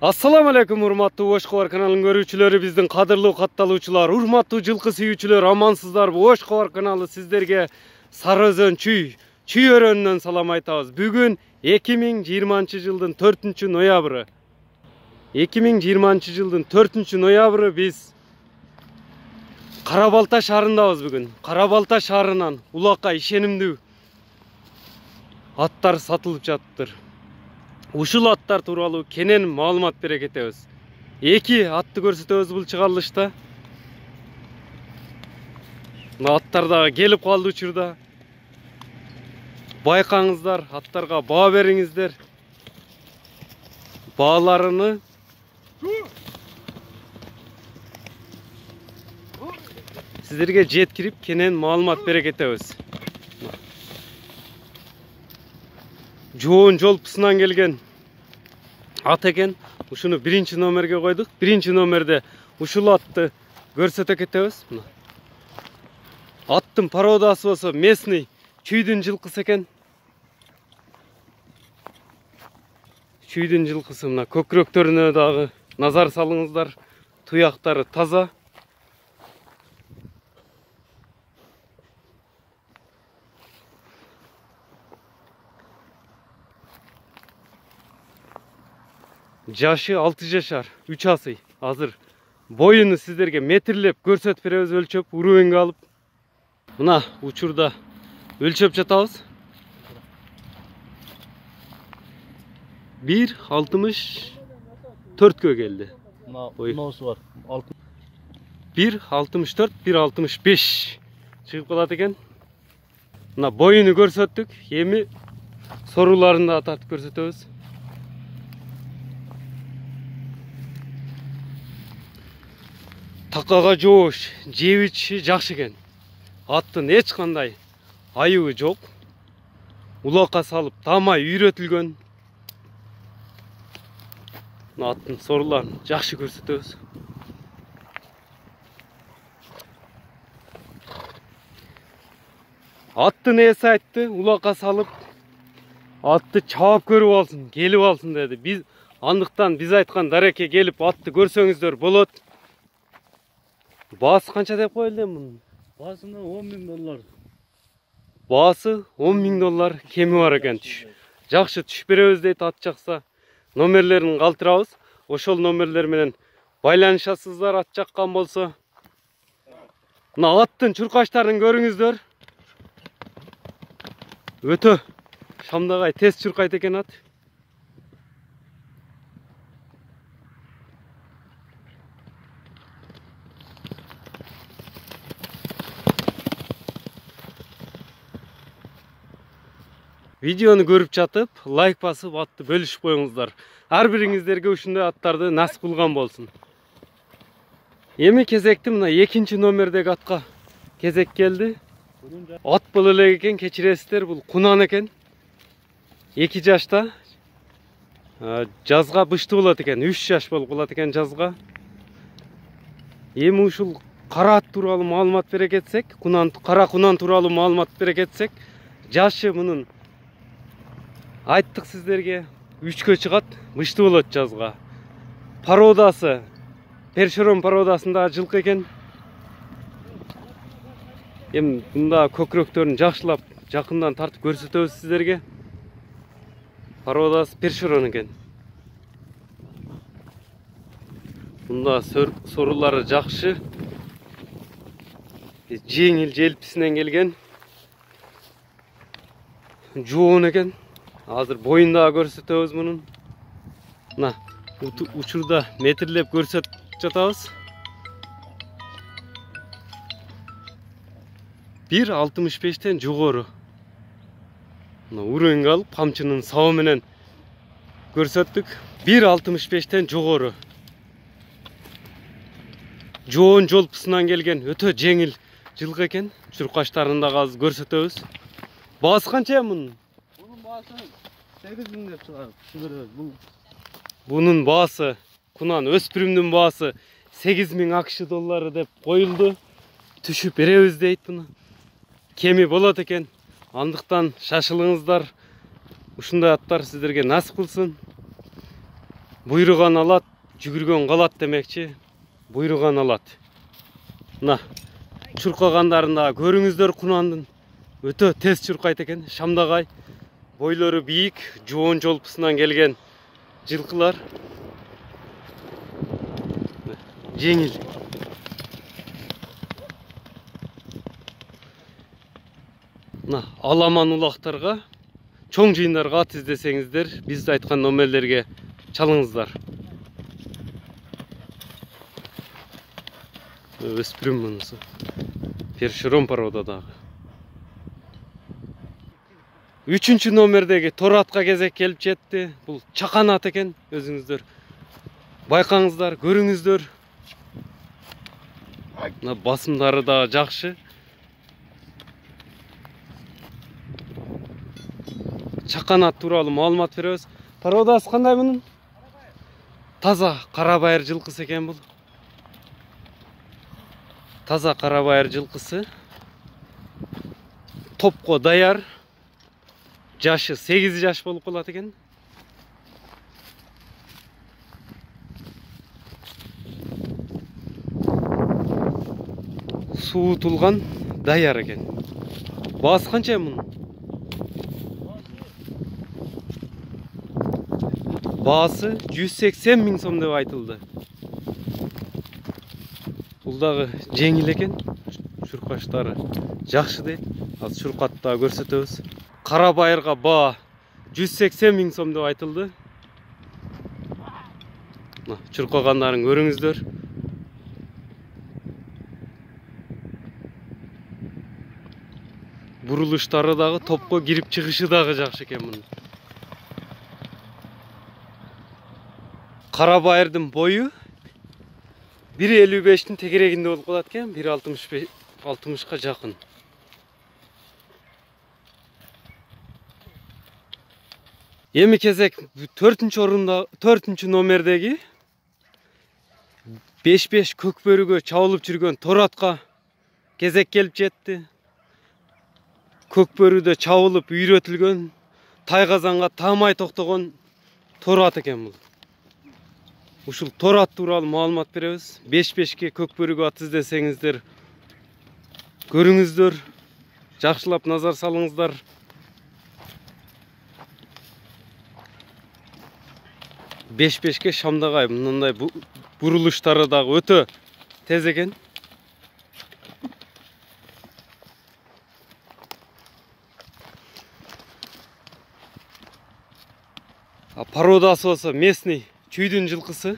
Assalamu alaikum урматтуу Ош-Кабар каналынын көрүүчүлөрү, биздин кадырлуу катталуучулар, урматтуу жылкы сүйүүчүлөр, амансыздарбы? Ош-Кабар каналы сиздерге Сары Өзөн чүй өрөөнүнөн салам айтабыз. Бүгүн 2020-жылдын 4-ноябры. 2020-жылдын 4-ноябры биз Кара Балта шаарындабыз бүгүн. Кара Балта шаарынан улакка ишенимдүү аттар сатылып жатыптыр. Ушул аттар тууралуу кенен маалымат бере кетебиз. Эки атты көрсөтөбүз бул чыгарылышта. Аттар дагы келип калды учурда. Байкаңыздар, аттарга баа бериңиздер. Бааларыны сиздерге жеткирип кенен маалымат бере кетебиз. Жоон жолпусунан келген ат экен. Ушуну 1-номерге койдук. 1-номерде ушул атты көрсөтө кетебиз. Аттын породасы болсо местный чүйдүн жылкысы экен. Чүйдүн жылкысы мына көкүрөктөрүнө дагы назар салыңыздар. Туяктары таза. Жашы 6 жашар, 3 асый. Азыр боюну сиздерге метрлеп көрсөтүп беребиз, өлчөп, уровеньге алып. Мына учурда өлчөп жатабыз. 1.64 келди. Мынасы бар. 1.64, 1.65 чыгып калат экен. Мына боюну көрсөттүк. Эми соруларын да тартып көрсөтөбүз. Такага жоош, жебичи жакшы экен. Аттын эч кандай айыбы жок. Улакка салып тамай үйрөтүлгөн. Аттын соруларын жакшы көрсөтөбүз. Аттын ээси айтты, улакка салып атты чаап көрүп алсын, келип алсын деди. Биз андыктан биз айткан дарекке келип атты көрсөңүздөр болот. Баасы канча деп коюлду мунун? Басына $10.000. Баасы $10.000 кеми бар экен. Жакшы түш беребиз дейт, ат жакса. Номерлерин калтырабыз. Ошол номерлер менен байланышасыздар, ат жаккан болсо. Мына аттын чуркачтарын көрүңүздөр. Өтө шамдагай тез чуркайт экен ат. Видеону көрүп жатып, лайк басып, атты бөлүшүп коюңуздар. Ар бириңиздерге ушундай аттарды насип кылган болсун. Эми кезекти мына 2-номердеги атка кезек келди. Ат боло элек экен, кечиресиздер, бул кунан экен. 2 жашта. Жазга бышты болот экен, 3 жаш болуп калат экен жазга. Эми ушул кара ат тууралуу маалымат бере кетсек, кара кунан тууралуу маалымат бере кетсек, жашы мунун айттык сиздерге 3кө чыгат, бышты болот жазга. Породасы першерон породасындагы жылкы экен. Эми мында көкүрөктөрүн жакшылап жакындан тартып көрсөтөбүз сиздерге. Породасы першерон экен. Мында сорулары жакшы. Жеңил желписинен келген. Жоон экен. Азыр боюн дагы көрсөтөбүз мунун. Мына учурда метрлеп көрсөтүп жатабыз. 1.65-тен жогору. Мына уровеньге алып камчынын сабы менен көрсөттүк. 1.65-тен жогору. Жоон жолпусунан келген өтө жеңил жылкы экен. Чуркачтарын дагы азыр көрсөтөбүз. Баасы канча мунун? Bunun baası 8.000 деп чыгарып беребиз. Bunun baası, kunan өспүрүмдүн baası $8.000 деп коюлду. Түшүп беребиз дейт буну. Кеми болот экен. Андыктан шашылыңыздар. Ушундай аттар сиздерге насип кылсын. Буйруган алат, жүгүргөн калат демекчи. Буйруган алат. Мына чуркагандарында көрүңүздөр кунандын. Өтө тез чуркайт экен. Шамдагай. Бойлору бийик, жоон жолпусунан келген жылкылар. Жеңил. Мына аламан улактарга, чоң жыйындарга ат издесеңиздер, биз айткан номерлерге чалыңыздар. Өспүрүм мунусу. Першерон породадагы. 3-чү номердеги тор атка кезек келип жетти. Бул чакан ат экен, өзүңүздөр байкаңыздар, көрүңүздөр. Мына басымдары да жакшы. Чакан ат тууралуу маалымат беребиз. Породасы кандай мунун? Таза кара байыр жылкысы экен бул. Таза кара байыр жылкысы. Топко даяр. Жашы 8 жаш болуп калат экен. Суутулган даяр экен. Баасы канча мунун? Баасы 180 миң сом деп айтылды. Бул дагы жеңил экен. Чуркаштары жакшы дейт. Азыр чуркатта көрсөтөбүз. Кара байырга баа 180 миң сом деп айтылды. Чуркагандарын көрүңүздөр. Бурулуштары дагы, топко кирип чыгышы дагы жакшы экен мунун. Кара байырдын бою 1.55'тин тегерегинде болуп калат экен, 1.60га жакын. Эми кезек 4-чү номердеги 5-5 көкбөрүгө чабылып жүргөн тор атка кезек келип жетти. Көкбөрүдө чабылып үйрөтүлгөн, тайгазанга таамай токтогон тор ат экен бул. Ушул тор ат тууралуу маалымат беребиз. 5-5ке көкбөрүгө ат издесеңиздер, көрүңүздөр, жакшылап назар салыңыздар. Беш-бешке Шамдагай мындай бурулуштары дагы өтө тез экен. Породасы болсо местный чүйдүн жылкысы.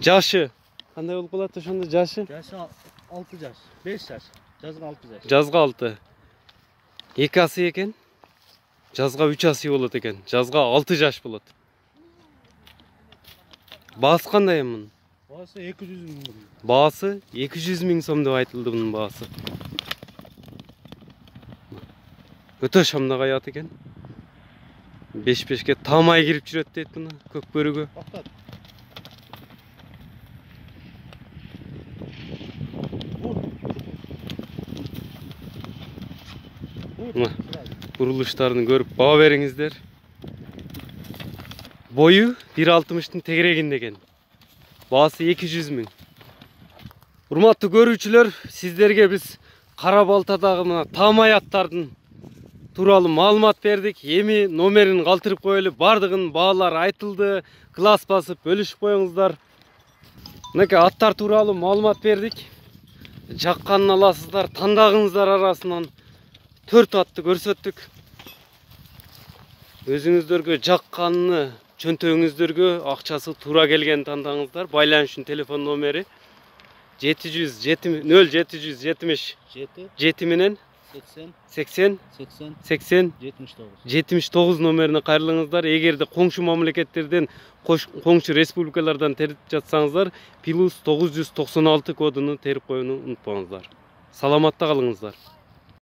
Жашы кандай болуп калат ошондо жашы? Жашы 6 жаш, 5 жаш. Жазга 6 жаш. Жазга 6. 2 асы экен. Жазга 3 асы болот экен. Жазга 6 жаш болот. Баасы кандай мунун? Баасы 200 миң. Баасы 200 миң сом деп айтылды мунун баасы. Өтө Шамдагай ат экен. 5-5ке таамай кирип жүрөт дейт муну көкбөрүгө. Токтот. Бурулуштарын көрүп баа бериңиздер. Бою 1.60'тын тегерегинде экен. Баасы 200 миң. Урматтуу көрүүчүлөр, сиздерге биз Кара Балтадагы мына таамай аттардын тууралуу маалымат бердик. Эми номерин калтырып коелу. Бардыгынын баалары айтылды. Класс басып бөлүшүп коюңуздар. Мынакей аттар тууралуу маалымат бердик. Жакканын аласыздар. Тандагыңыздар арасынан 4 атты көрсөттүк. Өзүңүздөргө жакканını, чөнтөгүңүздөргө акчасы туура келген тандаңыздар. Байланышын телефон номери 0770 7 менен 80 79 номерине кайрылыңыздар. Эгерде коңшу мамлекеттерден, коңшу республикалардан терип жатсаңыздар, +996 кодуну терип коюуну унутпаңыздар. Саламатта калыңыздар.